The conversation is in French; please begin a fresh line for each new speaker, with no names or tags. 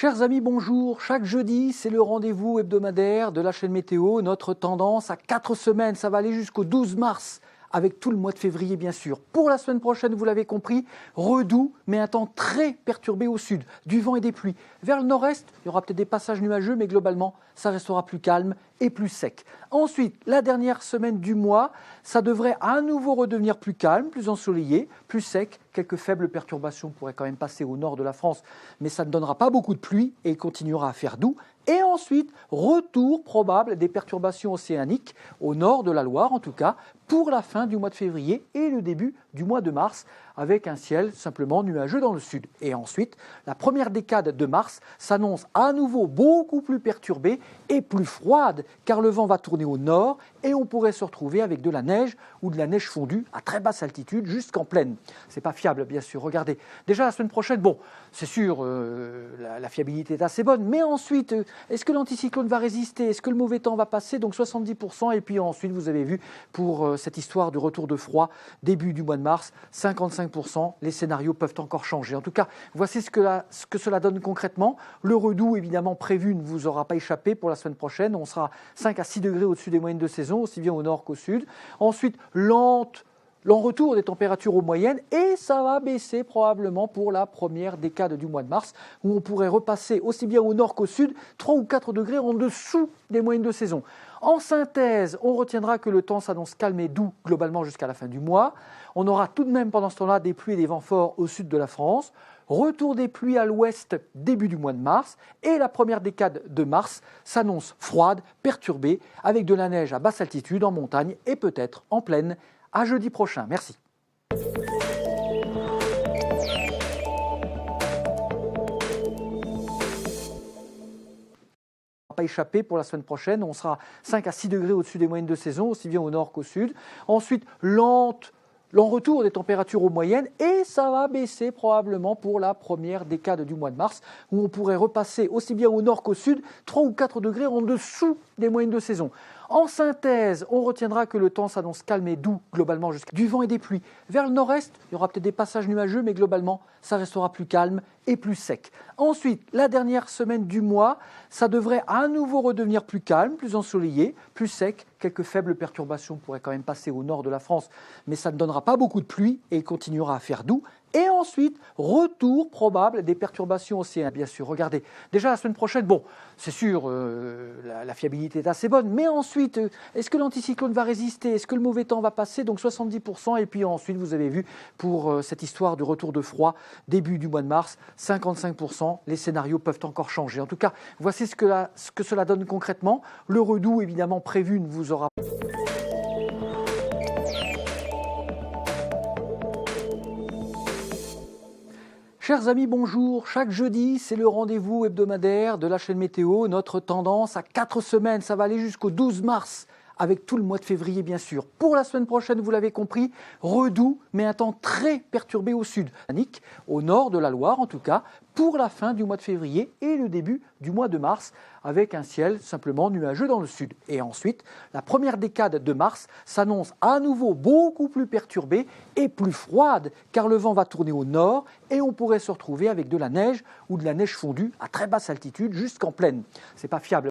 Chers amis, bonjour. Chaque jeudi, c'est le rendez-vous hebdomadaire de la chaîne Météo. Notre tendance à 4 semaines, ça va aller jusqu'au 12 mars, avec tout le mois de février bien sûr. Pour la semaine prochaine, vous l'avez compris, redoux, mais un temps très perturbé au sud, du vent et des pluies. Vers le nord-est, il y aura peut-être des passages nuageux, mais globalement, ça restera plus calme et plus sec. Ensuite, la dernière semaine du mois, ça devrait à nouveau redevenir plus calme, plus ensoleillé, plus sec. Quelques faibles perturbations pourraient quand même passer au nord de la France, mais ça ne donnera pas beaucoup de pluie et il continuera à faire doux. Et ensuite, retour probable des perturbations océaniques, au nord de la Loire en tout cas, pour la fin du mois de février et le début du mois de mars, avec un ciel simplement nuageux dans le sud. Et ensuite, la première décade de mars s'annonce à nouveau beaucoup plus perturbée et plus froide, car le vent va tourner au nord et on pourrait se retrouver avec de la neige ou de la neige fondue à très basse altitude jusqu'en plaine. C'est pas fiable bien sûr, regardez. Déjà la semaine prochaine, bon, c'est sûr, la fiabilité est assez bonne, mais ensuite, est-ce que l'anticyclone va résister? Est-ce que le mauvais temps va passer? Donc 70%, et puis ensuite, vous avez vu, pour cette histoire du retour de froid, début du mois de mars, 55%, les scénarios peuvent encore changer. En tout cas, voici ce que cela donne concrètement. Le redoux, évidemment, prévu ne vous aura pas échappé pour la semaine prochaine. On sera 5 à 6 degrés au-dessus des moyennes de saison, aussi bien au nord qu'au sud. Ensuite, lent retour des températures aux moyennes et ça va baisser probablement pour la première décade du mois de mars où on pourrait repasser aussi bien au nord qu'au sud 3 ou 4 degrés en dessous des moyennes de saison. En synthèse, on retiendra que le temps s'annonce calme et doux globalement jusqu'à la fin du mois. On aura tout de même pendant ce temps-là des pluies et des vents forts au sud de la France. Retour des pluies à l'ouest début du mois de mars et la première décade de mars s'annonce froide, perturbée avec de la neige à basse altitude en montagne et peut-être en plaine. À jeudi prochain. Merci. Pas échappé pour la semaine prochaine. On sera 5 à 6 degrés au-dessus des moyennes de saison, aussi bien au nord qu'au sud. Ensuite, lent retour des températures aux moyennes et ça va baisser probablement pour la première décade du mois de mars où on pourrait repasser aussi bien au nord qu'au sud 3 ou 4 degrés en dessous des moyennes de saison. En synthèse, on retiendra que le temps s'annonce calme et doux globalement jusqu'à du vent et des pluies. Vers le nord-est, il y aura peut-être des passages nuageux, mais globalement, ça restera plus calme et plus sec. Ensuite, la dernière semaine du mois, ça devrait à nouveau redevenir plus calme, plus ensoleillé, plus sec. Quelques faibles perturbations pourraient quand même passer au nord de la France, mais ça ne donnera pas beaucoup de pluie et il continuera à faire doux. Et ensuite, retour probable des perturbations océaniques, bien sûr. Regardez, déjà la semaine prochaine, bon, c'est sûr, la fiabilité est assez bonne, mais ensuite, est-ce que l'anticyclone va résister? Est-ce que le mauvais temps va passer? Donc 70%, et puis ensuite, vous avez vu, pour cette histoire du retour de froid, début du mois de mars, 55%, les scénarios peuvent encore changer. En tout cas, voici ce que cela donne concrètement. Le redoux, évidemment, prévu ne vous aura pas. Chers amis, bonjour. Chaque jeudi, c'est le rendez-vous hebdomadaire de la chaîne Météo. Notre tendance à 4 semaines, ça va aller jusqu'au 12 mars, avec tout le mois de février bien sûr. Pour la semaine prochaine, vous l'avez compris, redoux, mais un temps très perturbé au sud, au nord de la Loire en tout cas, pour la fin du mois de février et le début du mois de mars, avec un ciel simplement nuageux dans le sud. Et ensuite, la première décade de mars s'annonce à nouveau beaucoup plus perturbée et plus froide, car le vent va tourner au nord et on pourrait se retrouver avec de la neige ou de la neige fondue à très basse altitude jusqu'en plaine. C'est pas fiable.